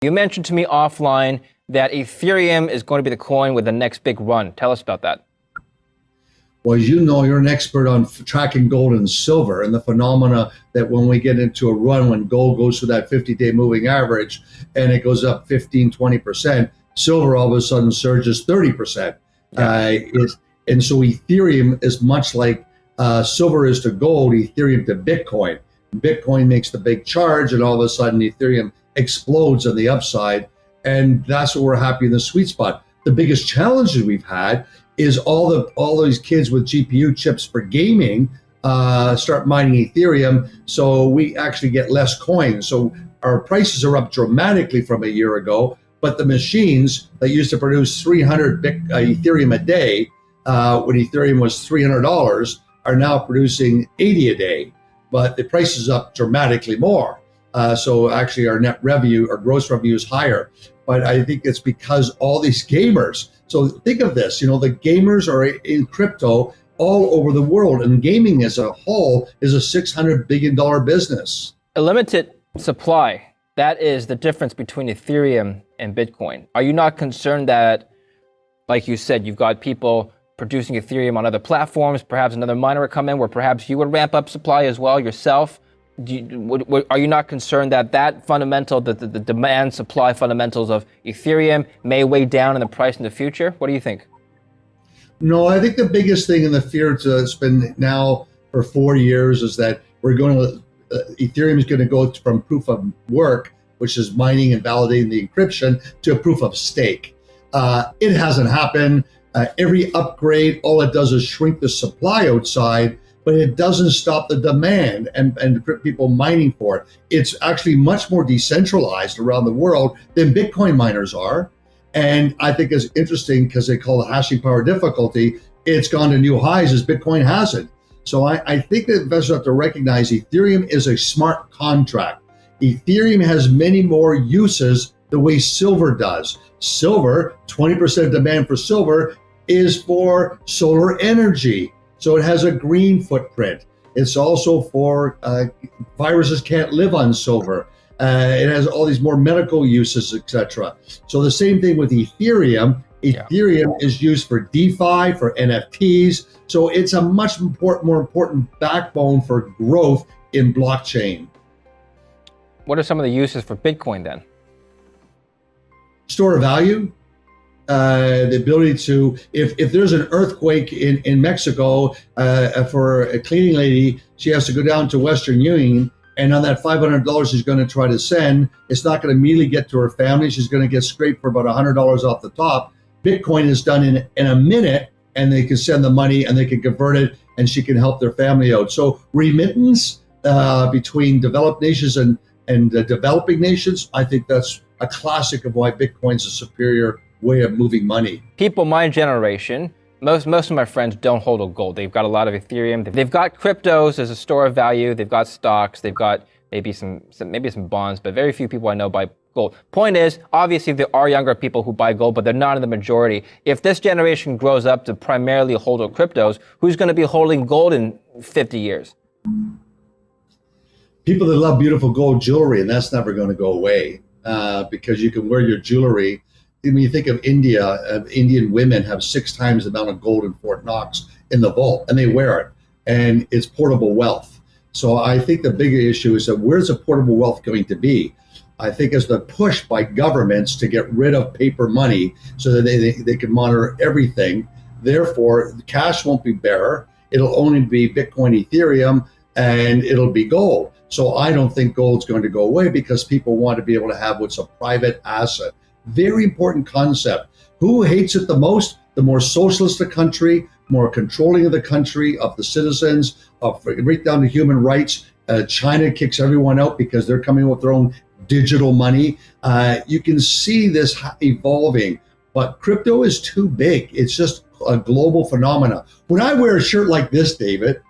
You mentioned to me offline that Ethereum is going to be the coin with the next big run. Tell us about that. Well, as you know, you're an expert on tracking gold and silver and the phenomena that when we get into a run, when gold goes to that 50-day moving average and it goes up 15, 20%, silver all of a sudden surges 30%. Yeah. And so Ethereum is much like silver is to gold, Ethereum to Bitcoin. Bitcoin makes the big charge, and all of a sudden Ethereum explodes on the upside. And that's what we're happy in the sweet spot. The biggest challenges we've had is all these kids with GPU chips for gaming start mining Ethereum, so we actually get less coins. So our prices are up dramatically from a year ago, but the machines that used to produce 300 Ethereum a day, when Ethereum was $300, are now producing 80 a day, but the price is up dramatically more. So actually our net revenue, our gross revenue is higher. But I think it's because all these gamers, so think of this, the gamers are in crypto all over the world, and gaming as a whole is a $600 billion business. A limited supply, that is the difference between Ethereum and Bitcoin. Are you not concerned that, like you said, you've got people producing Ethereum on other platforms, perhaps another miner would come in where perhaps you would ramp up supply as well yourself? Are you not concerned that fundamental, the demand supply fundamentals of Ethereum may weigh down in the price in the future? What do you think? No, I think the biggest thing in the fear that's been now for 4 years is that Ethereum is going to go from proof of work, which is mining and validating the encryption, to a proof of stake. It hasn't happened. Every upgrade, all it does is shrink the supply outside, but it doesn't stop the demand and people mining for it. It's actually much more decentralized around the world than Bitcoin miners are. And I think it's interesting because they call it hashing power difficulty. It's gone to new highs as Bitcoin hasn't. So I think that investors have to recognize Ethereum is a smart contract. Ethereum has many more uses the way silver does. Silver, 20% of demand for silver is for solar energy. So it has a green footprint. It's also for viruses can't live on silver. It has all these more medical uses, etc. So the same thing with Ethereum. Ethereum is used for DeFi, for NFTs. So it's a much more important backbone for growth in blockchain. What are some of the uses for Bitcoin then? Store of value. The ability to, if there's an earthquake in Mexico, for a cleaning lady, she has to go down to Western Union, and on that $500 she's going to try to send, it's not going to immediately get to her family. She's going to get scraped for about $100 off the top. Bitcoin is done in a minute, and they can send the money and they can convert it, and she can help their family out. So remittance between developed nations and developing nations, I think that's a classic of why Bitcoin's a superior way of moving money. People my generation, most of my friends don't hold a gold. They've got a lot of Ethereum. They've got cryptos as a store of value. They've got stocks. They've got maybe some bonds, but very few people I know buy gold. Point is, obviously there are younger people who buy gold, but they're not in the majority. If this generation grows up to primarily hold cryptos, who's going to be holding gold in 50 years? People that love beautiful gold jewelry, and that's never going to go away because you can wear your jewelry. When you think of India, Indian women have 6 times the amount of gold in Fort Knox in the vault, and they wear it, and it's portable wealth. So I think the bigger issue is that where's the portable wealth going to be? I think it's the push by governments to get rid of paper money so that they can monitor everything. Therefore, the cash won't be bearer. It'll only be Bitcoin, Ethereum, and it'll be gold. So I don't think gold's going to go away because people want to be able to have what's a private asset. Very important concept. Who hates it the most? The more socialist the country, more controlling of the country, of the citizens, right down to human rights. China kicks everyone out because they're coming with their own digital money. You can see this evolving, but crypto is too big. It's just a global phenomena. When I wear a shirt like this, David,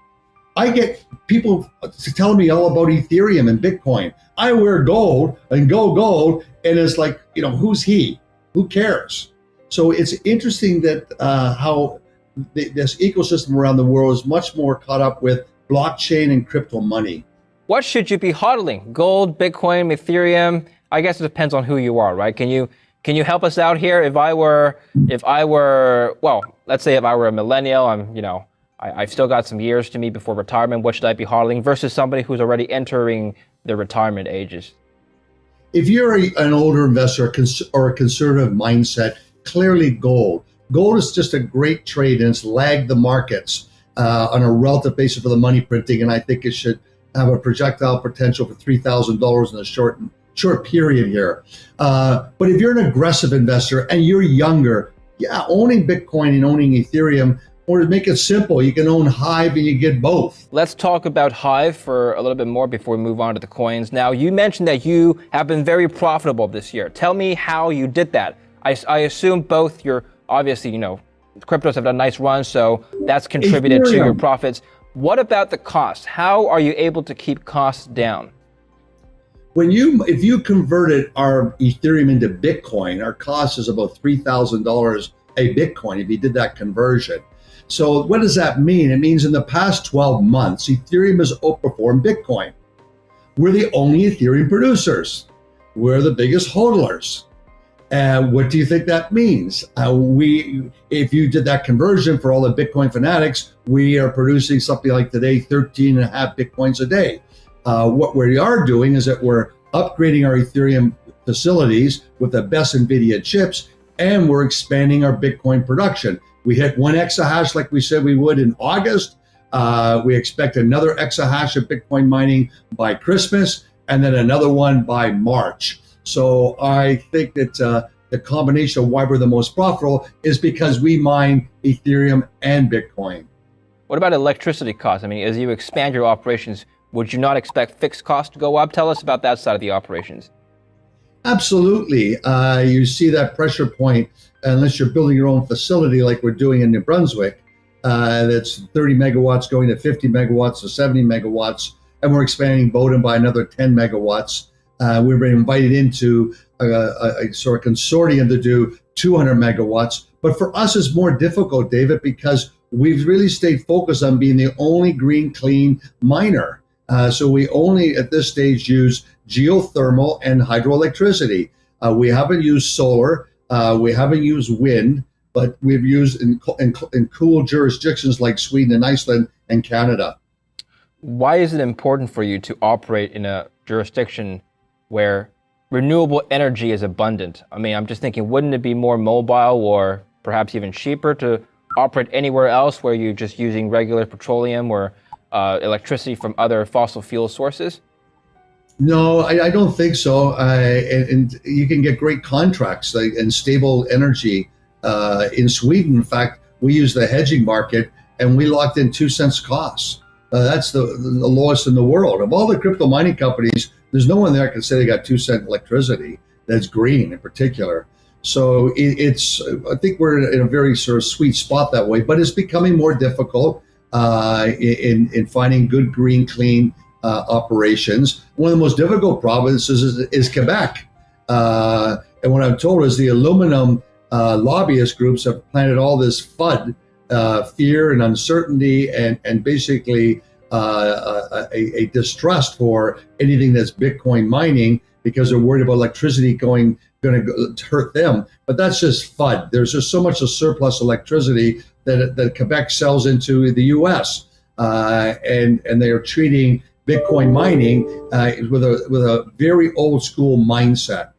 I get people telling me all about Ethereum and Bitcoin. I wear gold and go gold, and it's like, who's he? Who cares? So it's interesting that how this ecosystem around the world is much more caught up with blockchain and crypto money. What should you be hodling? Gold, Bitcoin, Ethereum? I guess it depends on who you are, right? Can you help us out here? If I were, well, let's say if I were a millennial, I've still got some years to me before retirement. What should I be hodling versus somebody who's already entering their retirement ages? If you're an older investor or a conservative mindset, clearly gold. Gold is just a great trade, and it's lagged the markets on a relative basis for the money printing, and I think it should have a projectile potential for $3,000 in a short period here. But if you're an aggressive investor and you're younger, owning Bitcoin and owning Ethereum, or to make it simple, you can own Hive and you get both. Let's talk about Hive for a little bit more before we move on to the coins. Now, you mentioned that you have been very profitable this year. Tell me how you did that. I assume both your, obviously, cryptos have done nice runs, so that's contributed to your profits. What about the cost? How are you able to keep costs down? If you converted our Ethereum into Bitcoin, our cost is about $3,000 a Bitcoin if you did that conversion. So what does that mean? It means in the past 12 months, Ethereum has outperformed Bitcoin. We're the only Ethereum producers. We're the biggest hodlers. What do you think that means? If you did that conversion for all the Bitcoin fanatics, we are producing something like today, 13 and a half Bitcoins a day. What we are doing is that we're upgrading our Ethereum facilities with the best NVIDIA chips, and we're expanding our Bitcoin production. We hit 1 exahash like we said we would in August. We expect another exahash of Bitcoin mining by Christmas, and then another one by March. So I think that the combination of why we're the most profitable is because we mine Ethereum and Bitcoin. What about electricity costs? I mean, as you expand your operations, would you not expect fixed costs to go up? Tell us about that side of the operations. Absolutely. You see that pressure point, unless you're building your own facility like we're doing in New Brunswick, that's 30 megawatts going to 50 megawatts to 70 megawatts, and we're expanding Bowdoin by another 10 megawatts. We've been invited into a sort of consortium to do 200 megawatts. But for us, it's more difficult, David, because we've really stayed focused on being the only green, clean miner. So we only, at this stage, use geothermal and hydroelectricity. We haven't used solar. We haven't used wind, but we've used in cool jurisdictions like Sweden and Iceland and Canada. Why is it important for you to operate in a jurisdiction where renewable energy is abundant? I mean, I'm just thinking, wouldn't it be more mobile or perhaps even cheaper to operate anywhere else where you're just using regular petroleum or electricity from other fossil fuel sources? No, I don't think so. And you can get great contracts and stable energy in Sweden. In fact, we use the hedging market and we locked in 2 cents costs. That's the lowest in the world. Of all the crypto mining companies, there's no one there can say they got 2 cent electricity that's green in particular. So I think we're in a very sort of sweet spot that way, but it's becoming more difficult in finding good, green, clean operations. One of the most difficult provinces is Quebec. And what I'm told is the aluminum lobbyist groups have planted all this FUD, fear and uncertainty, and basically a distrust for anything that's Bitcoin mining because they're worried about electricity going to hurt them. But that's just FUD. There's just so much of surplus electricity that Quebec sells into the U.S. And they are treating Bitcoin mining with a very old school mindset.